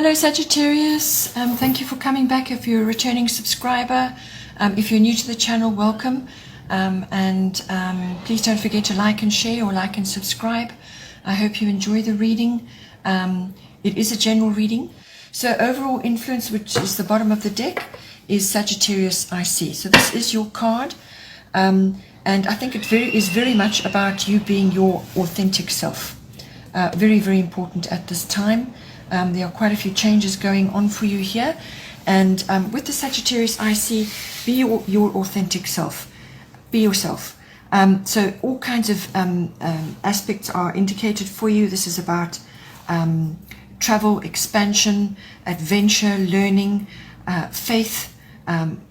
Hello Sagittarius, thank you for coming back. If you're a returning subscriber, if you're new to the channel, welcome, and please don't forget to like and share or like and subscribe. I hope you enjoy the reading. It is a general reading. So overall influence, which is the bottom of the deck, is Sagittarius IC. So this is your card, and I think it is very much about you being your authentic self. Very, very important at this time. There are quite a few changes going on for you here, and with the Sagittarius IC, be your authentic self, be yourself. So all kinds of aspects are indicated for you. This is about travel, expansion, adventure, learning, faith,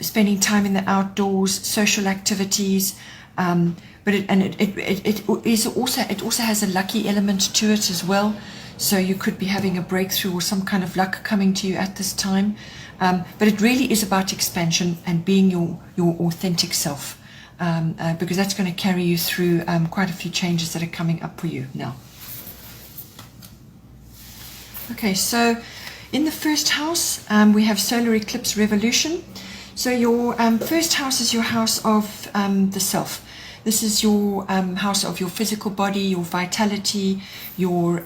spending time in the outdoors, social activities, but it also has a lucky element to it as well. So you could be having a breakthrough or some kind of luck coming to you at this time. But it really is about expansion and being your authentic self, because that's going to carry you through quite a few changes that are coming up for you now. Okay, so in the first house, we have solar eclipse revolution. So your first house is your house of the self. This is your house of your physical body, your vitality, your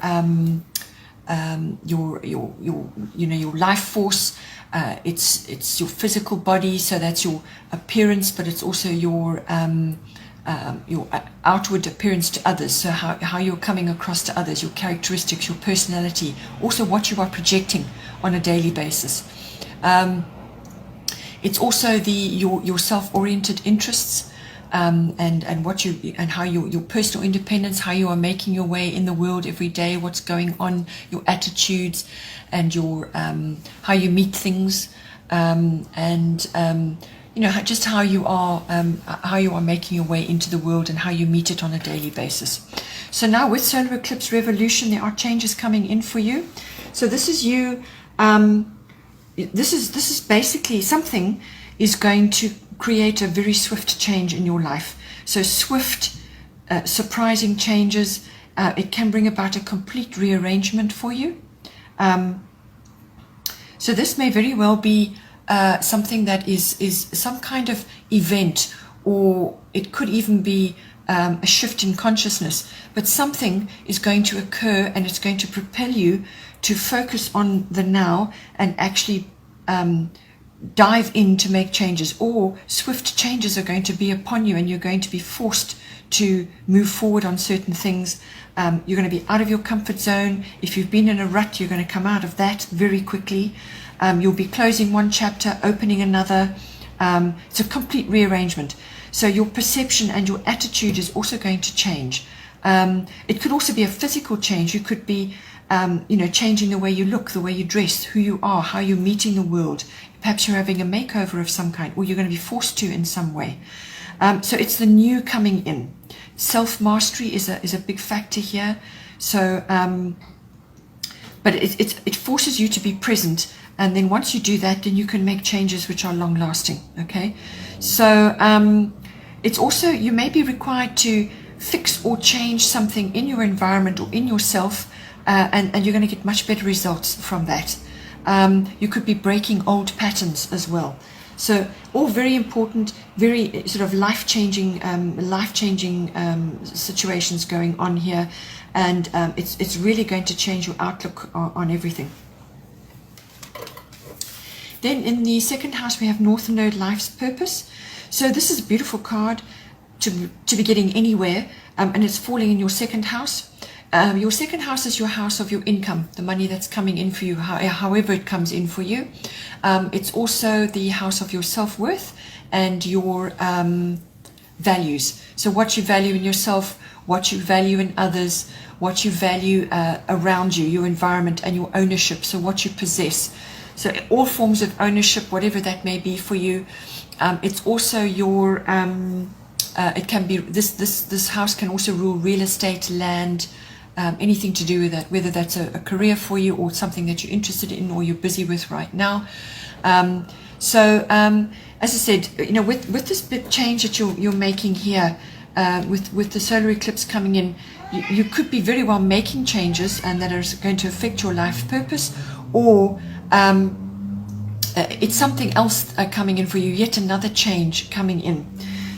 life force. It's your physical body, so that's your appearance, but it's also your outward appearance to others. So how you're coming across to others, your characteristics, your personality, also what you are projecting on a daily basis. It's also your self-oriented interests. And what you and how your personal independence, how you are making your way in the world every day, what's going on, your attitudes, and your how you meet things, just how you are making your way into the world and how you meet it on a daily basis. So now with solar eclipse revolution, there are changes coming in for you. So this is you. This is basically something is going to create a very swift change in your life. So swift, surprising changes. It can bring about a complete rearrangement for you. So this may very well be something that is some kind of event, or it could even be a shift in consciousness. But something is going to occur, and it's going to propel you to focus on the now and actually dive in to make changes, or swift changes are going to be upon you and you're going to be forced to move forward on certain things. You're going to be out of your comfort zone. If you've been in a rut, you're going to come out of that very quickly. You'll be closing one chapter, opening another. It's a complete rearrangement. So your perception and your attitude is also going to change. It could also be a physical change. You could be changing the way you look, the way you dress, who you are, how you're meeting the world. Perhaps you're having a makeover of some kind, or you're going to be forced to in some way. So it's the new coming in. Self-mastery is a big factor here. So, but it forces you to be present, and then once you do that, then you can make changes which are long-lasting. Okay, so it's also, you may be required to fix or change something in your environment or in yourself, and you're going to get much better results from that. You could be breaking old patterns as well. So all very important, very sort of life-changing situations going on here, and it's really going to change your outlook on everything. Then in the second house we have North Node, life's purpose. So this is a beautiful card to be getting anywhere, and it's falling in your second house. Your second house is your house of your income, the money that's coming in for you, however it comes in for you. It's also the house of your self-worth and your values. So what you value in yourself, what you value in others, what you value around you, your environment, and your ownership, so what you possess. So all forms of ownership, whatever that may be for you. It's also your, it can be, this house can also rule real estate, land, anything to do with that, whether that's a career for you or something that you're interested in or you're busy with right now. As I said, with this big change that you're making here, with the solar eclipse coming in, you could be very well making changes and that are going to affect your life purpose, or it's something else coming in for you, yet another change coming in.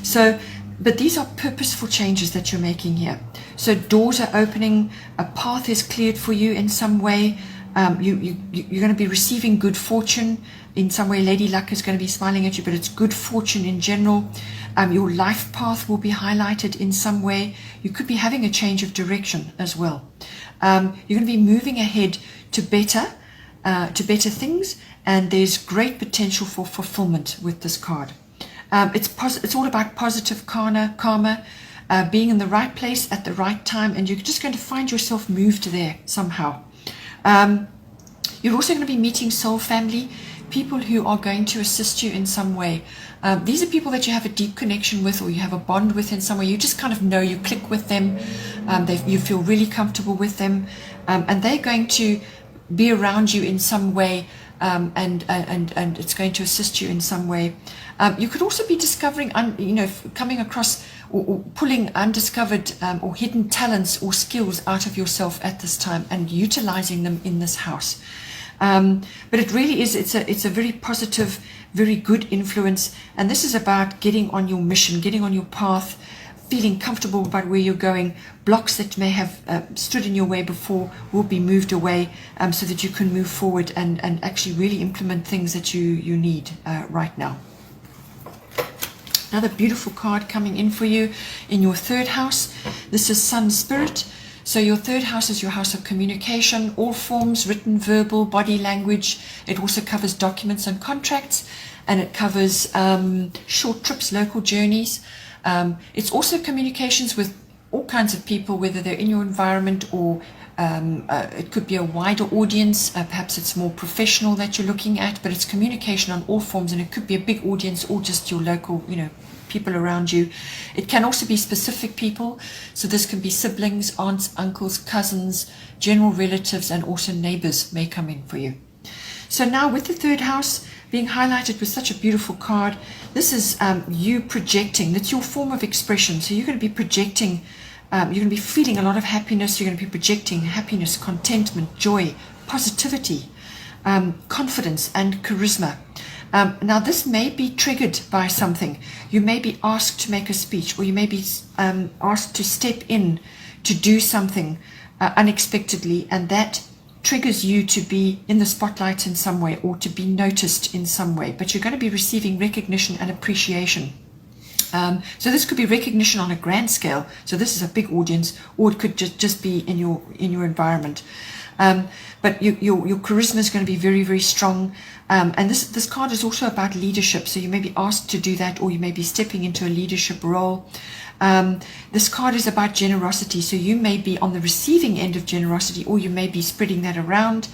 So, but these are purposeful changes that you're making here. So doors are opening, a path is cleared for you in some way. You're going to be receiving good fortune in some way. Lady Luck is going to be smiling at you, but it's good fortune in general. Your life path will be highlighted in some way. You could be having a change of direction as well. You're going to be moving ahead to better things, and there's great potential for fulfillment with this card. It's all about positive karma, being in the right place at the right time, and you're just going to find yourself moved there somehow. You're also going to be meeting soul family, people who are going to assist you in some way. These are people that you have a deep connection with, or you have a bond with in some way. You just kind of know, you click with them, you feel really comfortable with them, and they're going to be around you in some way, and it's going to assist you in some way. You could also be discovering, coming across or pulling undiscovered or hidden talents or skills out of yourself at this time and utilizing them in this house. But it really is, it's a very positive, very good influence, and this is about getting on your mission, getting on your path, feeling comfortable about where you're going. Blocks that may have stood in your way before will be moved away, so that you can move forward and actually really implement things that you need right now. Another beautiful card coming in for you in your third house. This is Sun Spirit. So your third house is your house of communication, all forms, written, verbal, body language. It also covers documents and contracts, and it covers short trips, local journeys. It's also communications with all kinds of people, whether they're in your environment or it could be a wider audience. Perhaps it's more professional that you're looking at, but it's communication on all forms, and it could be a big audience or just your local, people around you. It can also be specific people, so this can be siblings, aunts, uncles, cousins, general relatives, and also neighbors may come in for you. So now with the third house being highlighted with such a beautiful card, this is you projecting. That's your form of expression. So you're going to be projecting, you're going to be feeling a lot of happiness. You're going to be projecting happiness, contentment, joy, positivity, confidence, and charisma. Now this may be triggered by something. You may be asked to make a speech, or you may be asked to step in to do something unexpectedly, and that triggers you to be in the spotlight in some way, or to be noticed in some way. But you're going to be receiving recognition and appreciation. So this could be recognition on a grand scale. So this is a big audience, or it could just be in your environment. But your charisma is going to be very, very strong. And this card is also about leadership. So you may be asked to do that, or you may be stepping into a leadership role. This card is about generosity. So you may be on the receiving end of generosity, or you may be spreading that around.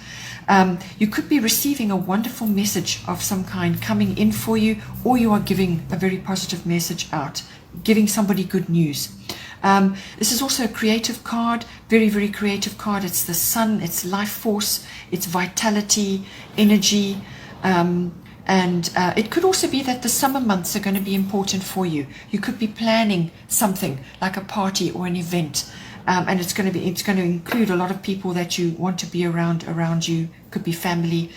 You could be receiving a wonderful message of some kind coming in for you, or you are giving a very positive message out, giving somebody good news. This is also a creative card, very, very creative card. It's the sun, it's life force, it's vitality, energy, and it could also be that the summer months are going to be important for you. You could be planning something like a party or an event, and it's going to include a lot of people that you want to be around you. Could be family.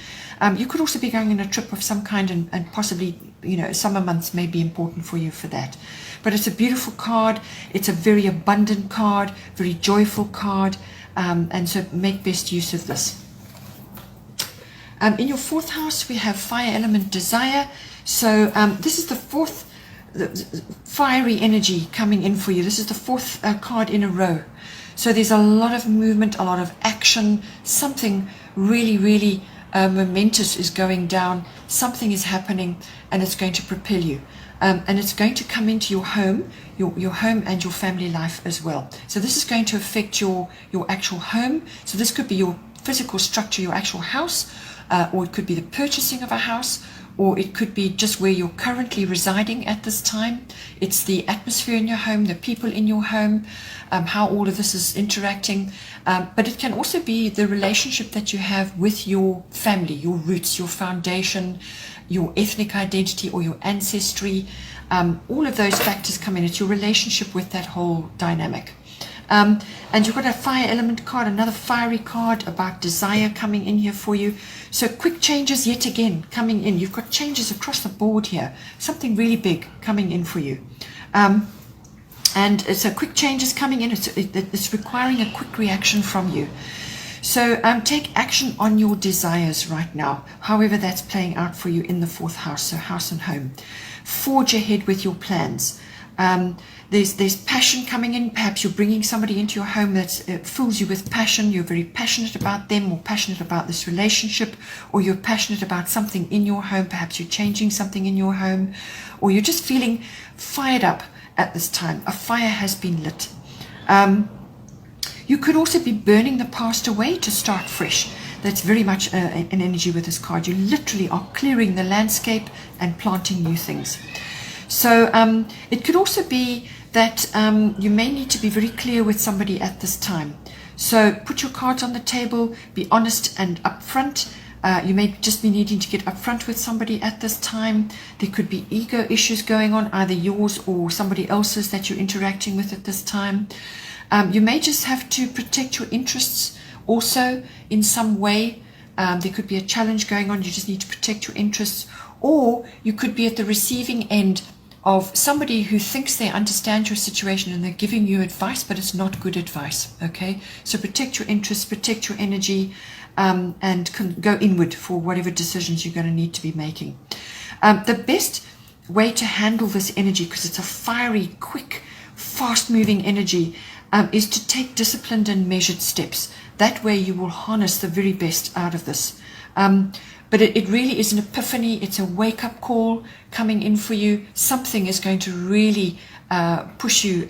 You could also be going on a trip of some kind, and possibly, summer months may be important for you for that. But it's a beautiful card. It's a very abundant card, very joyful card, and so make best use of this. In your fourth house, we have fire element desire. So this is the fourth fiery energy coming in for you. This is the fourth card in a row. So there's a lot of movement, a lot of action. Something really, really momentous is going down. Something is happening, and it's going to propel you. And it's going to come into your home, your home and your family life as well. So this is going to affect your actual home. So this could be your physical structure, your actual house, or it could be the purchasing of a house, or it could be just where you're currently residing at this time. It's the atmosphere in your home, the people in your home, how all of this is interacting. But it can also be the relationship that you have with your family, your roots, your foundation, your ethnic identity, or your ancestry. All of those factors come in. It's your relationship with that whole dynamic. And you've got a fire element card, another fiery card about desire coming in here for you. So quick changes yet again coming in. You've got changes across the board here. Something really big coming in for you. And so quick changes coming in. It's requiring a quick reaction from you. So take action on your desires right now, however that's playing out for you in the 4th house, so house and home. Forge ahead with your plans. There's passion coming in. Perhaps you're bringing somebody into your home that fills you with passion. You're very passionate about them, or passionate about this relationship, or you're passionate about something in your home. Perhaps you're changing something in your home, or you're just feeling fired up at this time. A fire has been lit. You could also be burning the past away to start fresh. That's very much an energy with this card. You literally are clearing the landscape and planting new things. So it could also be that you may need to be very clear with somebody at this time. So put your cards on the table, be honest and upfront. You may just be needing to get upfront with somebody at this time. There could be ego issues going on, either yours or somebody else's that you're interacting with at this time. You may just have to protect your interests also in some way. There could be a challenge going on. You just need to protect your interests. Or you could be at the receiving end of somebody who thinks they understand your situation and they're giving you advice, but it's not good advice. Okay, so protect your interests, protect your energy, and go inward for whatever decisions you're going to need to be making. The best way to handle this energy, because it's a fiery, quick, fast-moving energy, is to take disciplined and measured steps. That way you will harness the very best out of this. But it really is an epiphany. It's a wake-up call coming in for you. Something is going to really push you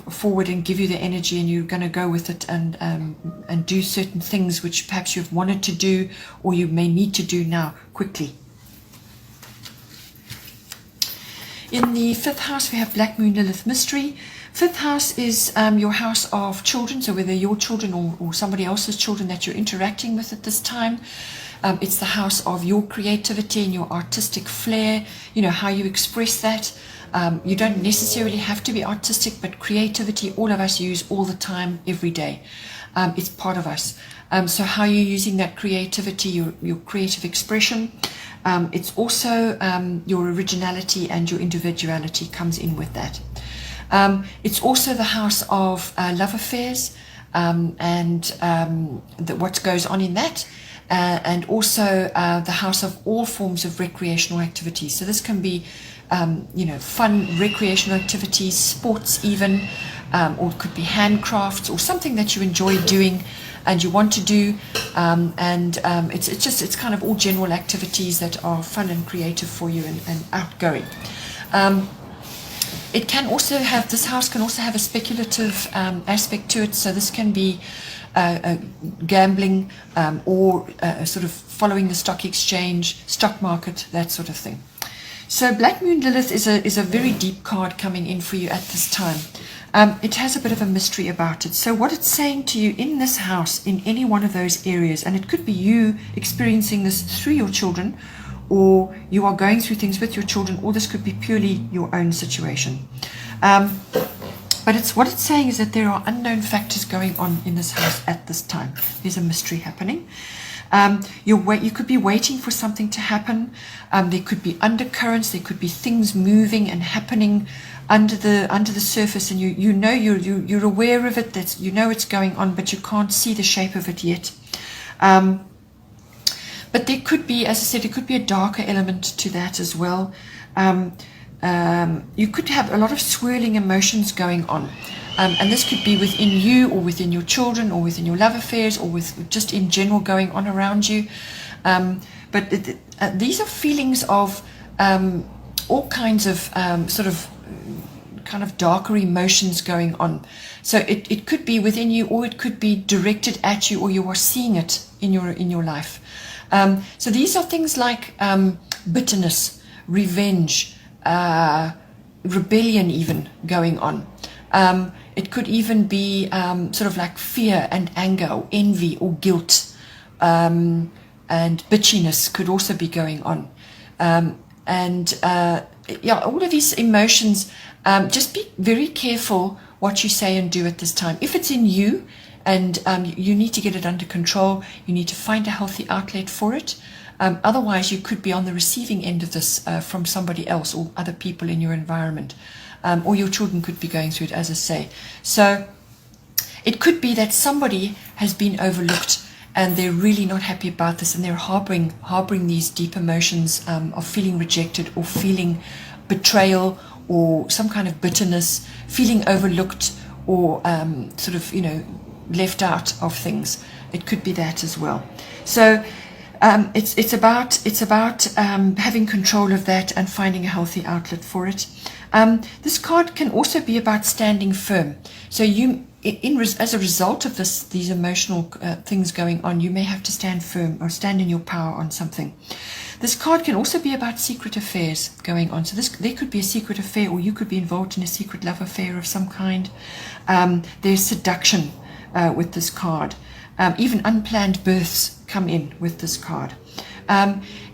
forward and give you the energy, and you're going to go with it and do certain things which perhaps you've wanted to do, or you may need to do now quickly. In the 5th house, we have Black Moon Lilith Mystery. 5th house is your house of children, so whether your children or somebody else's children that you're interacting with at this time. It's the house of your creativity and your artistic flair, how you express that. You don't necessarily have to be artistic, but creativity, all of us use all the time, every day. It's part of us. So how you're using that creativity, your creative expression. It's also your originality and your individuality comes in with that. It's also the house of love affairs and what goes on in that. And also the house of all forms of recreational activities. So this can be, fun recreational activities, sports even, or it could be handcrafts or something that you enjoy doing and you want to do. It's kind of all general activities that are fun and creative for you and outgoing. It can also have, this house can also have a speculative aspect to it. So this can be gambling or sort of following the stock exchange, stock market, that sort of thing. So Black Moon Lilith is a very deep card coming in for you at this time. It has a bit of a mystery about it. So what it's saying to you in this house, in any one of those areas, and it could be you experiencing this through your children, or you are going through things with your children, or this could be purely your own situation. But what it's saying is that there are unknown factors going on in this house at this time. There's a mystery happening. You could be waiting for something to happen. There could be undercurrents. There could be things moving and happening under the surface, and you're aware of it. That it's going on, but you can't see the shape of it yet. But there could be, as I said, it could be a darker element to that as well. You could have a lot of swirling emotions going on. And this could be within you or within your children or within your love affairs or with just in general going on around you. But these are feelings of all kinds of sort of kind of darker emotions going on. So it could be within you, or it could be directed at you, or you are seeing it in your life. So these are things like bitterness, revenge, rebellion even going on. It could even be sort of like fear and anger or envy or guilt, and bitchiness could also be going on. and yeah, all of these emotions. Just be very careful what you say and do at this time. If it's in you, and you need to get it under control, you need to find a healthy outlet for it. Otherwise, you could be on the receiving end of this from somebody else or other people in your environment, or your children could be going through it, as I say. So it could be that somebody has been overlooked and they're really not happy about this, and they're harboring these deep emotions of feeling rejected or feeling betrayal or some kind of bitterness, feeling overlooked or sort of, left out of things. It could be that as well. So it's about having control of that and finding a healthy outlet for it. This card can also be about standing firm. So as a result of these emotional things going on, you may have to stand firm or stand in your power on something. This card can also be about secret affairs going on. So there could be a secret affair, or you could be involved in a secret love affair of some kind. There's seduction with this card. Even unplanned births come in with this card.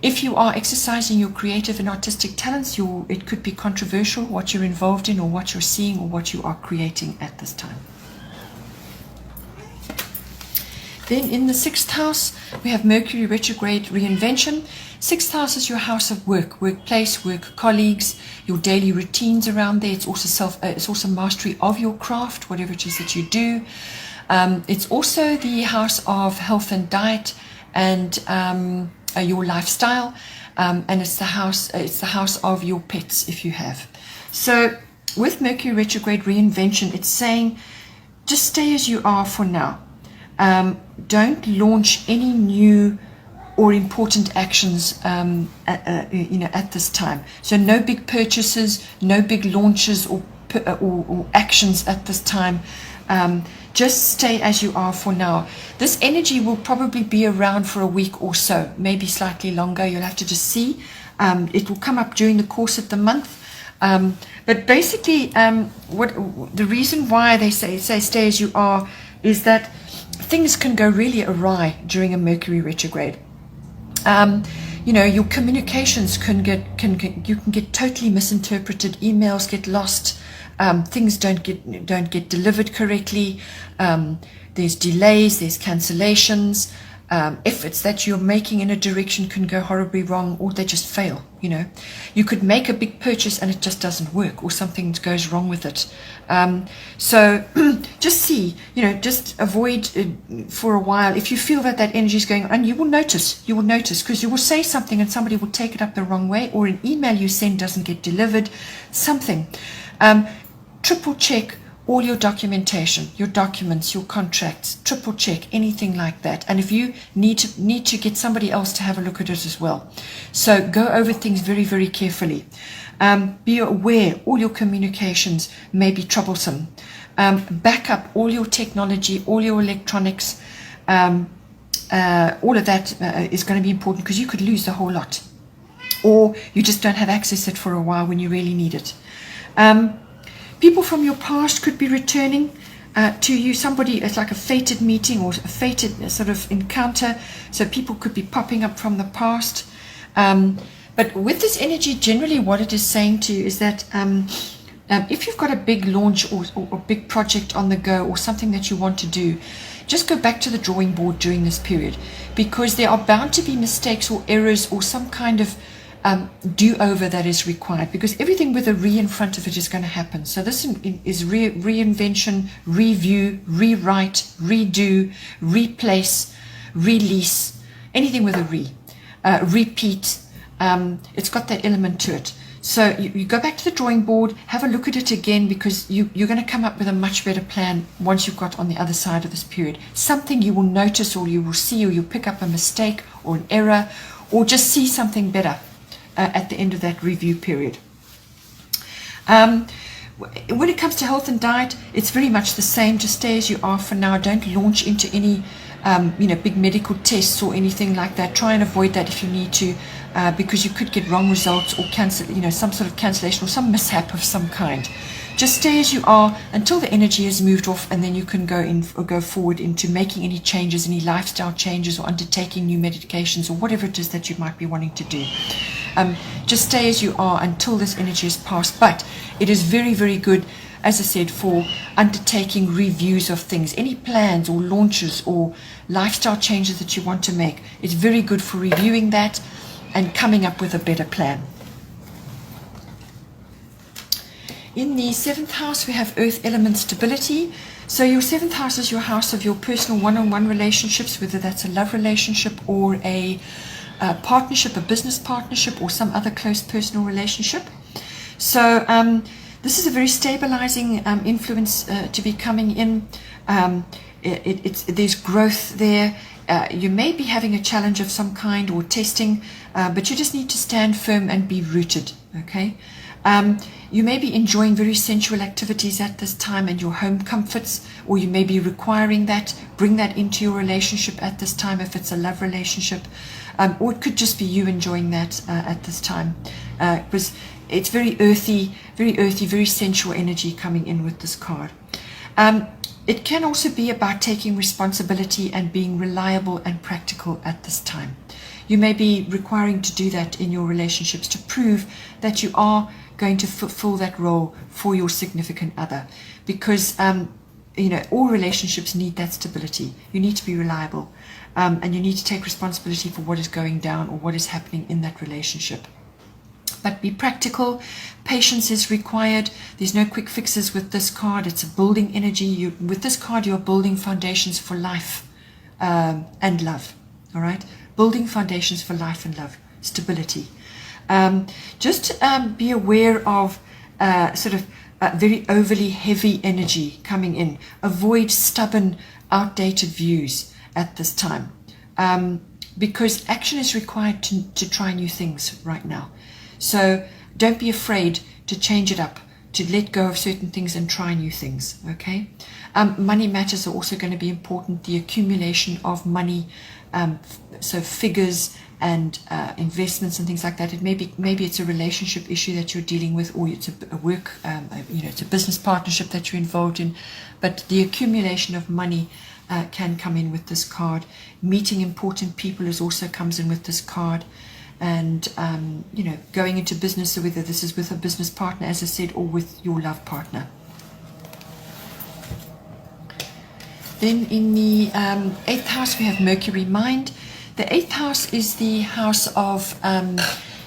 If you are exercising your creative and artistic talents, it could be controversial what you're involved in or what you're seeing or what you are creating at this time. Then in the 6th house, we have Mercury retrograde reinvention. 6th house is your house of work, workplace, work colleagues, your daily routines around there. It's also mastery of your craft, whatever it is that you do. It's also the house of health and diet and your lifestyle, and it's the house of your pets if you have. So with Mercury retrograde reinvention, it's saying just stay as you are for now. Don't launch any new or important actions at this time. So no big purchases, no big launches or actions at this time. Just stay as you are for now. This energy will probably be around for a week or so, maybe slightly longer. You'll have to just see. It will come up during the course of the month. But basically, the reason why they say stay as you are is that things can go really awry during a Mercury retrograde. Your communications you can get totally misinterpreted. Emails get lost. Things don't get delivered correctly. There's delays, there's cancellations. Efforts that you're making in a direction can go horribly wrong, or they just fail. You could make a big purchase and it just doesn't work, or something goes wrong with it. So just see, just avoid for a while. If you feel that energy is going on, you will notice because you will say something and somebody will take it up the wrong way, or an email you send doesn't get delivered, something. Triple check all your documentation, your documents, your contracts. Triple check anything like that. And if you need to get somebody else to have a look at it as well. So go over things very, very carefully. Be aware all your communications may be troublesome. Back up all your technology, all your electronics. All of that is going to be important, because you could lose the whole lot, or you just don't have access to it for a while when you really need it. People from your past could be returning to you. Somebody, it's like a fated meeting or a fated sort of encounter. So people could be popping up from the past. But with this energy, generally what it is saying to you is that if you've got a big launch or a big project on the go, or something that you want to do, just go back to the drawing board during this period, because there are bound to be mistakes or errors or some kind of do-over that is required, because everything with a re in front of it is going to happen. So this is reinvention, review, rewrite, redo, replace, release, anything with a repeat. It's got that element to it. So you go back to the drawing board, have a look at it again, because you're going to come up with a much better plan once you've got on the other side of this period. Something you will notice, or you will see, or you'll pick up a mistake or an error, or just see something better at the end of that review period. When it comes to health and diet, it's very much the same. Just stay as you are for now. Don't launch into any big medical tests or anything like that. Try and avoid that if you need to, because you could get wrong results or some sort of cancellation or some mishap of some kind. Just stay as you are until the energy has moved off, and then you can go forward into making any changes, any lifestyle changes, or undertaking new medications, or whatever it is that you might be wanting to do. Just stay as you are until this energy is passed. But it is very, very good, as I said, for undertaking reviews of things, any plans or launches or lifestyle changes that you want to make. It's very good for reviewing that and coming up with a better plan. In the 7th house, we have earth element stability. So your 7th house is your house of your personal one-on-one relationships, whether that's a love relationship or a partnership, a business partnership, or some other close personal relationship. So this is a very stabilizing influence to be coming in. There's growth there. You may be having a challenge of some kind or testing, but you just need to stand firm and be rooted, okay? You may be enjoying very sensual activities at this time and your home comforts, or you may be requiring that. Bring that into your relationship at this time if it's a love relationship, or it could just be you enjoying that at this time. Because it's very earthy, very sensual energy coming in with this card. It can also be about taking responsibility and being reliable and practical at this time. You may be requiring to do that in your relationships to prove that you are going to fulfill that role for your significant other, because all relationships need that stability. You need to be reliable, and you need to take responsibility for what is going down or what is happening in that relationship. But be practical. Patience is required. There's no quick fixes with this card. It's a building energy. With this card, you're building foundations for life and love. All right? Building foundations for life and love. Stability. Just be aware of very overly heavy energy coming in. Avoid stubborn, outdated views at this time, because action is required to try new things right now. So don't be afraid to change it up, to let go of certain things and try new things, okay? Money matters are also going to be important. The accumulation of money, so figures and investments and things like that. Maybe it's a relationship issue that you're dealing with, or it's a work, it's a business partnership that you're involved in. But the accumulation of money can come in with this card. Meeting important people also comes in with this card. And going into business, so whether this is with a business partner, as I said, or with your love partner. Then in the 8th house, we have Mercury mind. The 8th house is the house of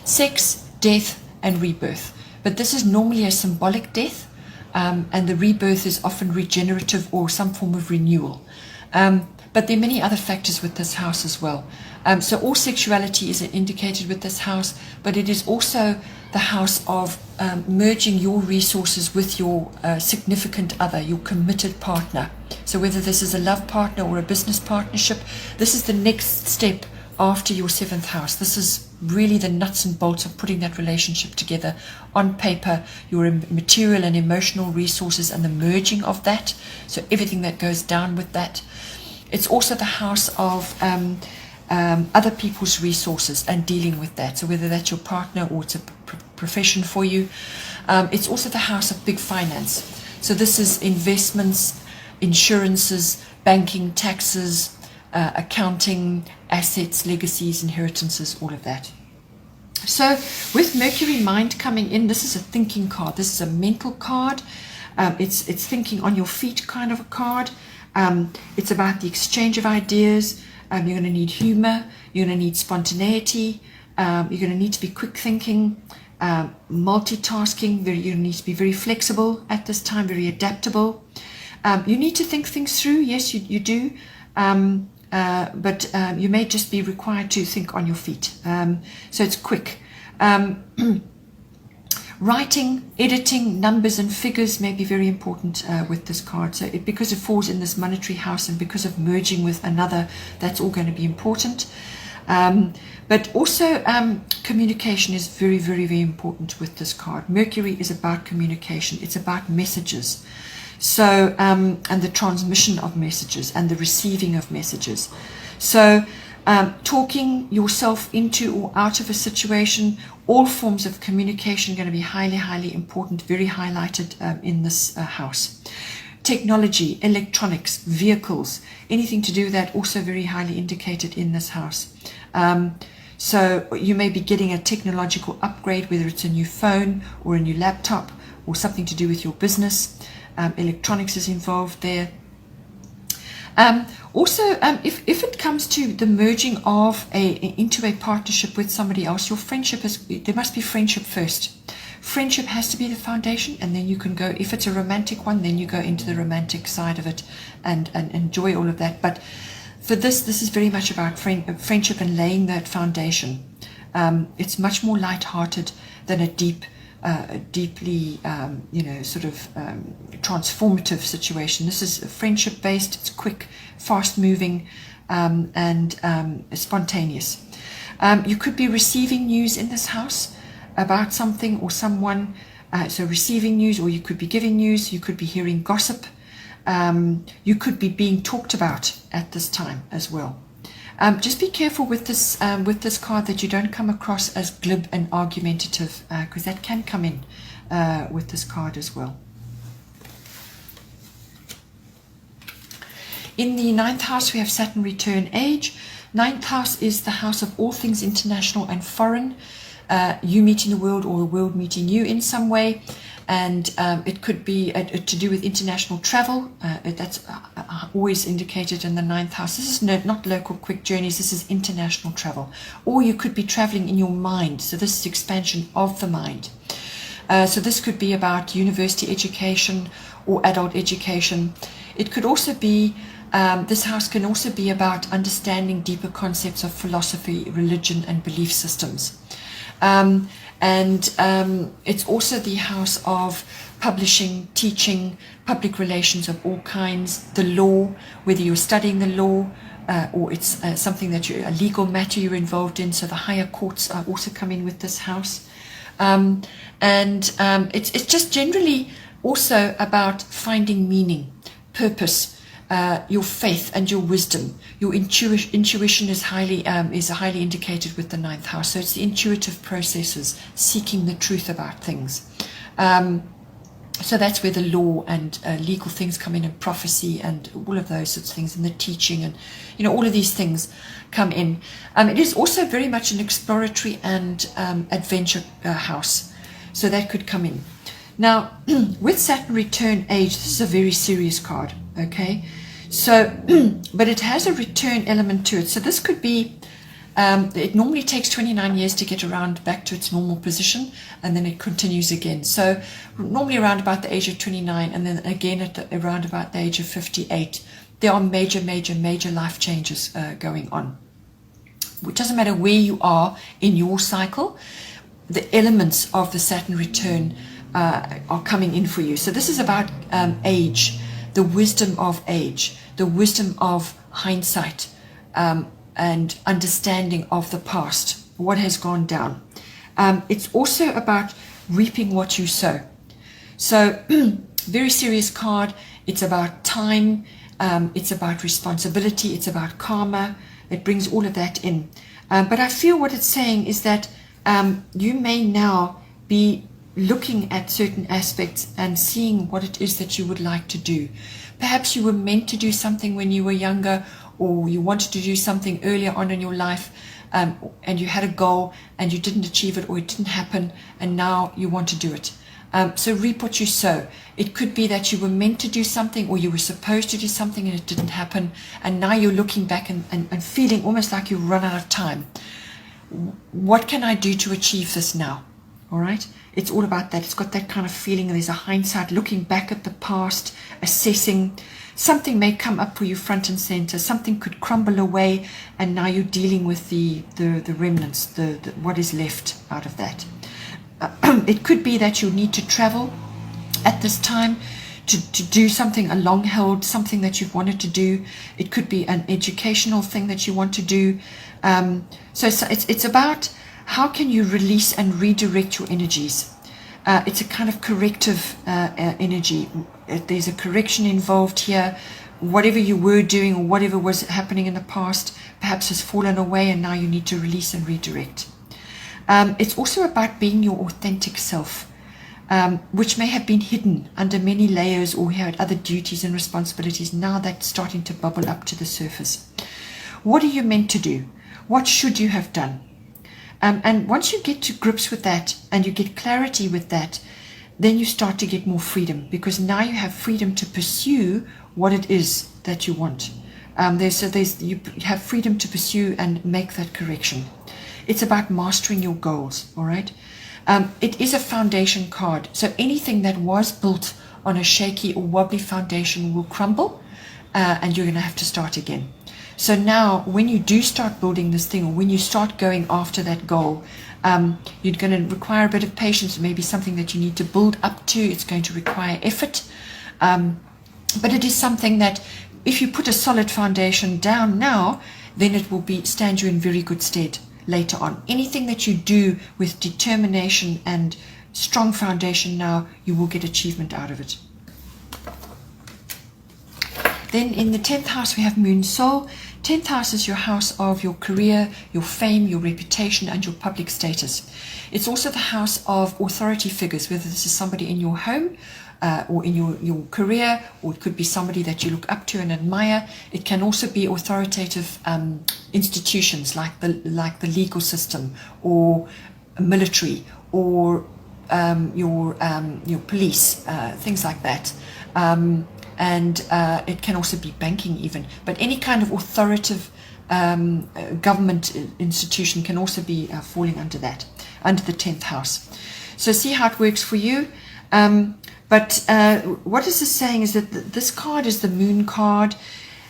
sex, death, and rebirth. But this is normally a symbolic death, and the rebirth is often regenerative or some form of renewal. But there are many other factors with this house as well. So all sexuality is indicated with this house, but it is also the house of merging your resources with your significant other, your committed partner. So whether this is a love partner or a business partnership, this is the next step after your 7th house. This is really the nuts and bolts of putting that relationship together on paper, your material and emotional resources and the merging of that. So everything that goes down with that. It's also the house of other people's resources and dealing with that. So whether that's your partner or it's a profession for you. It's also the house of big finance. So this is investments, insurances, banking, taxes, accounting, assets, legacies, inheritances, all of that. So with Mercury mind coming in, this is a thinking card. This is a mental card. It's thinking on your feet kind of a card. It's about the exchange of ideas. You're going to need humor. You're going to need spontaneity. You're going to need to be quick thinking, multitasking. You need to be very flexible at this time, very adaptable. You need to think things through. Yes, you do. But you may just be required to think on your feet. So it's quick. Writing, editing, numbers and figures may be very important with this card. So because it falls in this monetary house and because of merging with another, that's all going to be important. But also communication is very, very, very important with this card. Mercury is about communication. It's about messages. So, and the transmission of messages and the receiving of messages. So, talking yourself into or out of a situation, all forms of communication are going to be highly, highly important, very highlighted in this house. Technology, electronics, vehicles, anything to do with that, also very highly indicated in this house. So you may be getting a technological upgrade, whether it's a new phone or a new laptop or something to do with your business. Electronics is involved there. Also, if it comes to the merging of into a partnership with somebody else, your friendship there must be friendship first. Friendship has to be the foundation, and then you can go, if it's a romantic one, then you go into the romantic side of it and enjoy all of that. But for this is very much about friendship and laying that foundation. It's much more light-hearted than a deeply, sort of transformative situation. This is friendship-based. It's quick, fast-moving, and spontaneous. You could be receiving news in this house about something or someone. So receiving news, or you could be giving news. You could be hearing gossip. You could be being talked about at this time as well. Just be careful with this card that you don't come across as glib and argumentative, because that can come in with this card as well. In the 9th house, we have Saturn return age. 9th house is the house of all things international and foreign. You meeting the world or the world meeting you in some way. And it could be to do with international travel. That's always indicated in the 9th house. This is not local quick journeys. This is international travel. Or you could be traveling in your mind. So this is expansion of the mind. So this could be about university education or adult education. It could also be, this house can also be about understanding deeper concepts of philosophy, religion, and belief systems. It's also the house of publishing, teaching, public relations of all kinds, the law, whether you're studying the law or it's something that a legal matter you're involved in. So the higher courts are also coming with this house. It's just generally also about finding meaning, purpose, your faith and your wisdom. Your intuition is highly indicated with the 9th house. So it's the intuitive processes, seeking the truth about things. So that's where the law and legal things come in, and prophecy and all of those sorts of things, and the teaching, and all of these things come in. It is also very much an exploratory and adventure house. So that could come in. Now, with Saturn return age, this is a very serious card, okay? So, but it has a return element to it. So this could be, it normally takes 29 years to get around back to its normal position, and then it continues again. So normally around about the age of 29, and then again around about the age of 58, there are major life changes going on. It doesn't matter where you are in your cycle, the elements of the Saturn return are coming in for you. So this is about age, the wisdom of age, the wisdom of hindsight, and understanding of the past, what has gone down. It's also about reaping what you sow. So very serious card. It's about time. It's about responsibility. It's about karma. It brings all of that in. But I feel what it's saying is that you may now be looking at certain aspects and seeing what it is that you would like to do. Perhaps you were meant to do something when you were younger, or you wanted to do something earlier on in your life, and you had a goal and you didn't achieve it, or it didn't happen, and now you want to do it. So reap what you sow. It could be that you were meant to do something, or you were supposed to do something and it didn't happen, and now you're looking back and feeling almost like you've run out of time. What can I do to achieve this now? All right? It's all about that. It's got that kind of feeling. There's a hindsight, looking back at the past, assessing. Something may come up for you front and center. Something could crumble away, and now you're dealing with the remnants, the what is left out of that. It could be that you need to travel at this time to do something, a long held, something that you've wanted to do. It could be an educational thing that you want to do. So it's about how can you release and redirect your energies. It's a kind of corrective energy. There's a correction involved here. Whatever you were doing or whatever was happening in the past perhaps has fallen away, and now you need to release and redirect. It's also about being your authentic self, which may have been hidden under many layers, or had other duties and responsibilities. Now that's starting to bubble up to the surface. What are you meant to do? What should you have done? And once you get to grips with that and you get clarity with that, then you start to get more freedom, because now you have freedom to pursue what it is that you want. You have freedom to pursue and make that correction. It's about mastering your goals, all right? It is a foundation card, so anything that was built on a shaky or wobbly foundation will crumble, and you're going to have to start again. So now when you do start building this thing, or when you start going after that goal, you're going to require a bit of patience, maybe something that you need to build up to. It's going to require effort, but it is something that if you put a solid foundation down now, then it will stand you in very good stead later on. Anything that you do with determination and strong foundation now, you will get achievement out of it. Then in the 10th house, we have Moon Soul. 10th house is your house of your career, your fame, your reputation, and your public status. It's also the house of authority figures, whether this is somebody in your home or in your career, or it could be somebody that you look up to and admire. It can also be authoritative institutions like the legal system, or military, or your police, things like that. And it can also be banking even, but any kind of authoritative government institution can also be falling under that, under the 10th house. So see how it works for you. But what this is saying is that this card is the Moon card.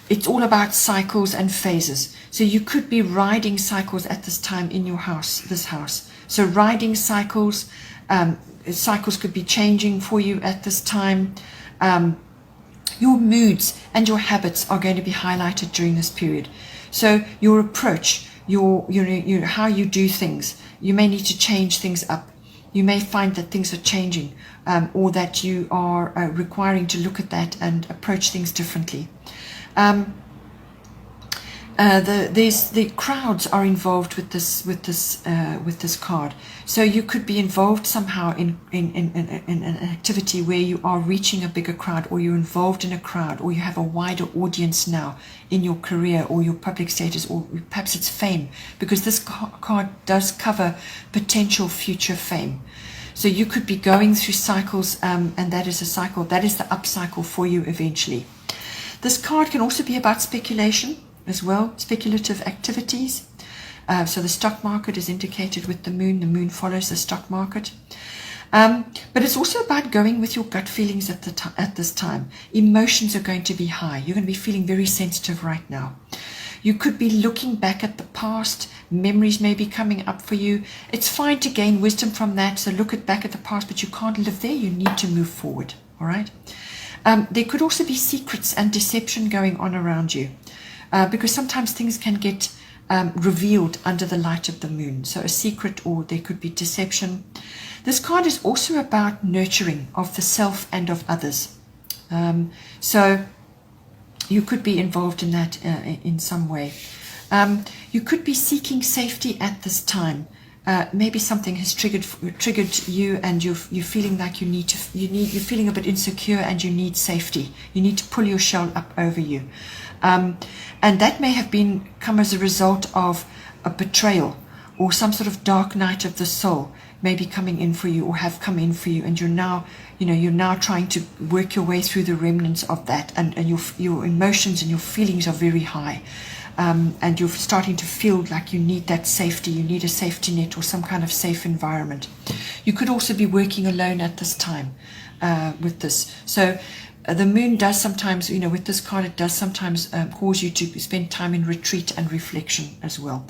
It's all about cycles and phases. So you could be riding cycles at this time in your house, this house. So riding cycles, cycles could be changing for you at this time. Your moods and your habits are going to be highlighted during this period. So your approach, how you do things, you may need to change things up. You may find that things are changing, or that you are requiring to look at that and approach things differently. The crowds are involved with this card. So you could be involved somehow in an activity where you are reaching a bigger crowd, or you're involved in a crowd, or you have a wider audience now in your career or your public status, or perhaps it's fame, because this card does cover potential future fame. So you could be going through cycles, and that is a cycle, that is the up cycle for you eventually. This card can also be about speculation as well, speculative activities. So the stock market is indicated with the moon follows the stock market. But it's also about going with your gut feelings at this time. Emotions are going to be high. You're going to be feeling very sensitive right now. You could be looking back at the past. Memories may be coming up for you. It's fine to gain wisdom from that. So look back at the past, but you can't live there. You need to move forward. All right. There could also be secrets and deception going on around you, because sometimes things can get revealed under the light of the moon. So a secret, or there could be deception. This card is also about nurturing of the self and of others. So you could be involved in that in some way. You could be seeking safety at this time. Maybe something has triggered you, and you're feeling like you're feeling a bit insecure, and you need safety. You need to pull your shell up over you, and that may have come as a result of a betrayal, or some sort of dark night of the soul may be coming in for you, or have come in for you, and you're now trying to work your way through the remnants of that, and your emotions and your feelings are very high. And you're starting to feel like you need that safety, you need a safety net or some kind of safe environment. You could also be working alone at this time with this. So the moon does sometimes, with this card, it does sometimes cause you to spend time in retreat and reflection as well.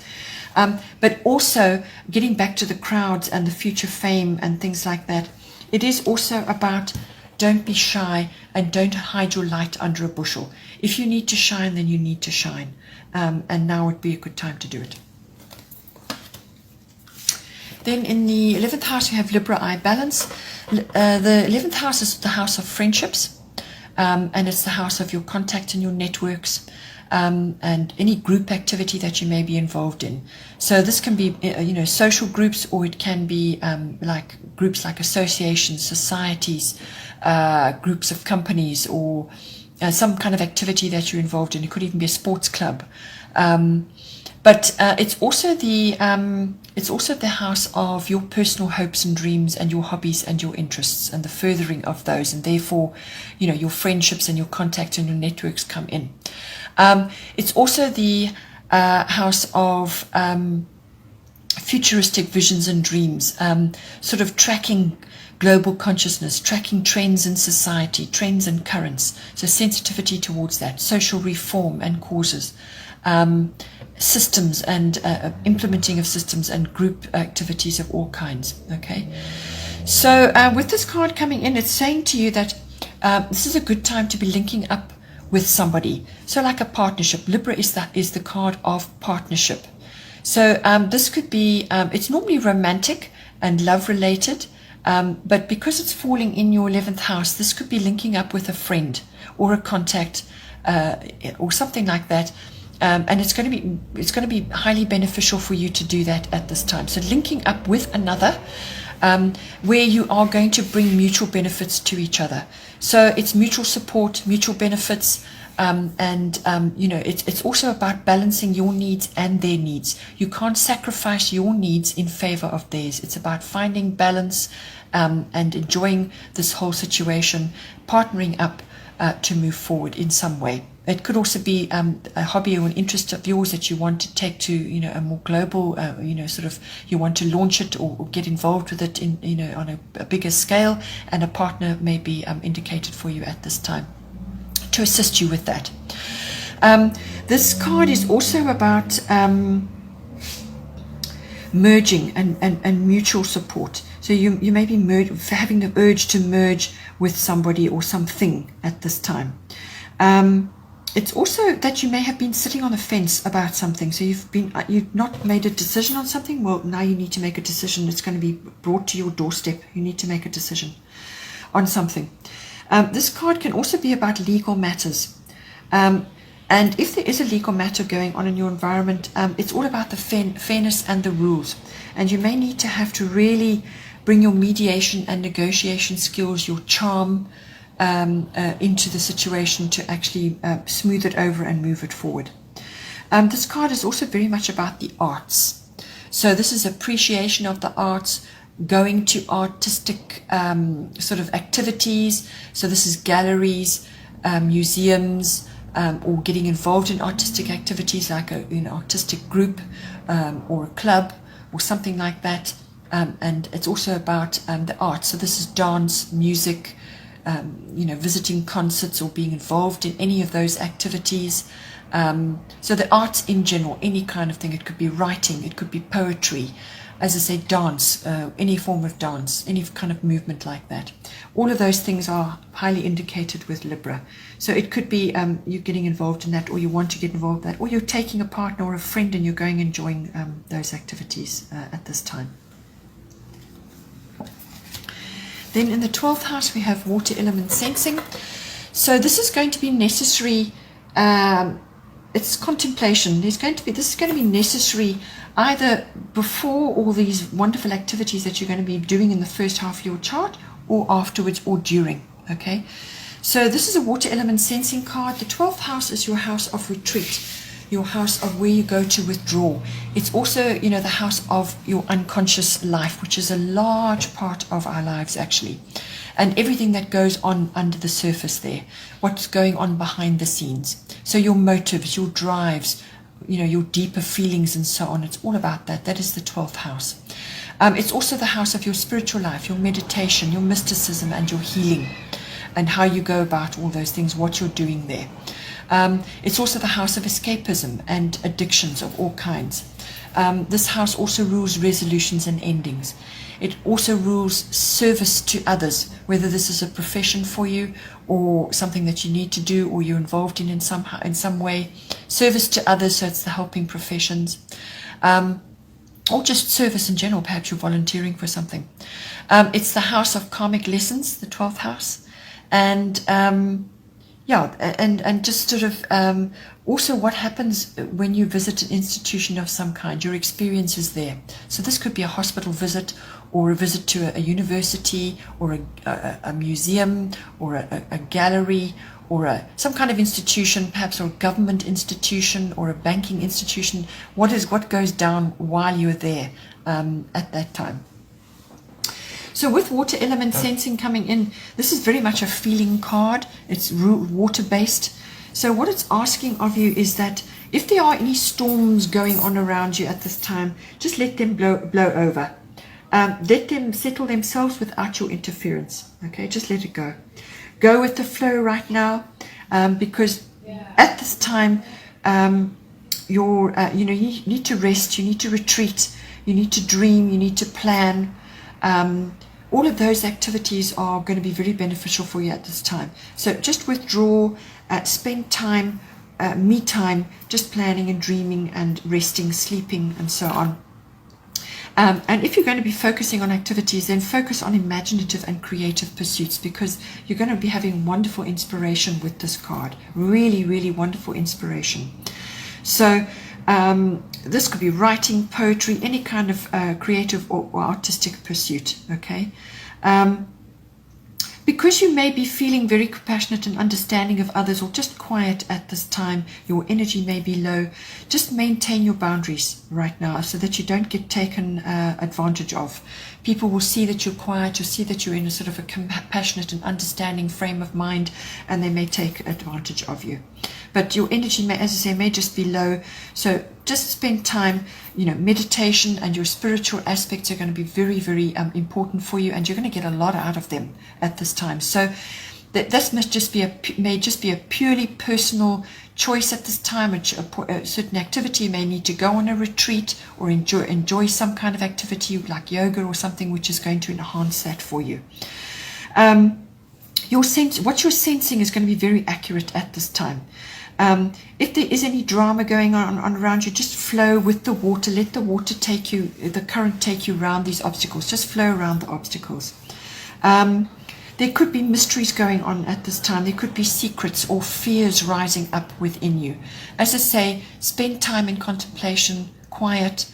But also getting back to the crowds and the future fame and things like that, it is also about don't be shy and don't hide your light under a bushel. If you need to shine, then you need to shine. And now would be a good time to do it. Then in the 11th house, you have Libra eye balance. The 11th house is the house of friendships, and it's the house of your contact and your networks, and any group activity that you may be involved in. So this can be, social groups, or it can be like groups like associations, societies, groups of companies, or some kind of activity that you're involved in. It could even be a sports club. But it's also the house of your personal hopes and dreams and your hobbies and your interests and the furthering of those, and therefore, your friendships and your contacts and your networks come in. It's also the house of futuristic visions and dreams, sort of tracking global consciousness, tracking trends in society, trends and currents. So sensitivity towards that, social reform and causes, systems and implementing of systems and group activities of all kinds. Okay, so with this card coming in, it's saying to you that this is a good time to be linking up with somebody. So like a partnership. Libra is the card of partnership. So this could be, it's normally romantic and love related, but because it's falling in your 11th house, this could be linking up with a friend or a contact or something like that. And it's going to be highly beneficial for you to do that at this time. So linking up with another, where you are going to bring mutual benefits to each other. So it's mutual support, mutual benefits, it's also about balancing your needs and their needs. You can't sacrifice your needs in favor of theirs. It's about finding balance and enjoying this whole situation, partnering up to move forward in some way. It could also be a hobby or an interest of yours that you want to take to, a more global, you want to launch it or get involved with it in, on a bigger scale, and a partner may be indicated for you at this time to assist you with that. This card is also about merging and mutual support. So you may be having the urge to merge with somebody or something at this time. It's also that you may have been sitting on the fence about something. So you've not made a decision on something. Well, now you need to make a decision. It's going to be brought to your doorstep. You need to make a decision on something. This card can also be about legal matters. And if there is a legal matter going on in your environment, it's all about the fairness and the rules. And you may need to have to really bring your mediation and negotiation skills, your charm, into the situation to actually smooth it over and move it forward. This card is also very much about the arts. So this is appreciation of the arts, going to artistic sort of activities. So this is galleries, museums, or getting involved in artistic activities like an artistic group or a club or something like that. And it's also about the arts. So this is dance, music, visiting concerts or being involved in any of those activities. So the arts in general, any kind of thing. It could be writing, it could be poetry, as I say, dance, any form of dance, any kind of movement like that. All of those things are highly indicated with Libra. So it could be you getting involved in that, or you want to get involved in that, or you're taking a partner or a friend and you're going enjoying those activities at this time. Then in the 12th house, we have water element sensing. So this is going to be necessary. It's contemplation. This is going to be necessary either before all these wonderful activities that you're going to be doing in the first half of your chart, or afterwards, or during. Okay. So this is a water element sensing card. The 12th house is your house of retreat, your house of where you go to withdraw. It's also, the house of your unconscious life, which is a large part of our lives actually. And everything that goes on under the surface there, what's going on behind the scenes. So your motives, your drives, your deeper feelings and so on. It's all about that. That is the 12th house. It's also the house of your spiritual life, your meditation, your mysticism and your healing, and how you go about all those things, what you're doing there. It's also the house of escapism and addictions of all kinds. This house also rules resolutions and endings. It also rules service to others, whether this is a profession for you or something that you need to do or you're involved in some way. Service to others, so it's the helping professions. Or just service in general, perhaps you're volunteering for something. It's the house of karmic lessons, the 12th house. And just sort of also what happens when you visit an institution of some kind, your experiences there. So this could be a hospital visit, or a visit to a university, or a museum, or a gallery, some kind of institution, perhaps, or a government institution or a banking institution. What goes down while you're there at that time. So with water element sensing coming in, this is very much a feeling card. It's water based. So what it's asking of you is that if there are any storms going on around you at this time, just let them blow over. Let them settle themselves without your interference. Okay, just let it go. Go with the flow right now, because at this time, you need to rest, you need to retreat, you need to dream, you need to plan. All of those activities are going to be very beneficial for you at this time. So just withdraw, spend time, me time, just planning and dreaming and resting, sleeping, and so on. And if you're going to be focusing on activities, then focus on imaginative and creative pursuits, because you're going to be having wonderful inspiration with this card. Really, really wonderful inspiration. So this could be writing, poetry, any kind of creative or artistic pursuit, okay? Because you may be feeling very compassionate and understanding of others, or just quiet at this time, your energy may be low, just maintain your boundaries right now so that you don't get taken advantage of. People will see that you're quiet, you'll see that you're in a sort of a compassionate and understanding frame of mind, and they may take advantage of you. But your energy may, as I say, may just be low. So just spend time, meditation and your spiritual aspects are going to be very, very important for you, and you're going to get a lot out of them at this time. So this may just be a purely personal choice at this time. A certain activity, you may need to go on a retreat or enjoy some kind of activity like yoga or something which is going to enhance that for you. What you're sensing is going to be very accurate at this time. If there is any drama going on around you, just flow with the water. Let the water the current take you around these obstacles. Just flow around the obstacles. There could be mysteries going on at this time. There could be secrets or fears rising up within you. As I say, spend time in contemplation, quiet,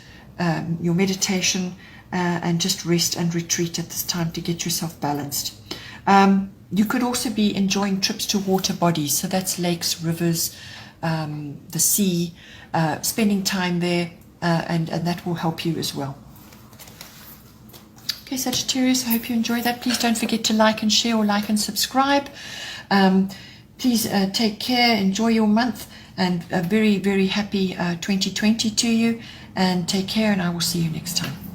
your meditation, and just rest and retreat at this time to get yourself balanced. You could also be enjoying trips to water bodies. So that's lakes, rivers, the sea, spending time there, and that will help you as well. Okay, Sagittarius, I hope you enjoy that. Please don't forget to like and share, or like and subscribe. Please take care, enjoy your month, and a very, very happy 2020 to you. And take care, and I will see you next time.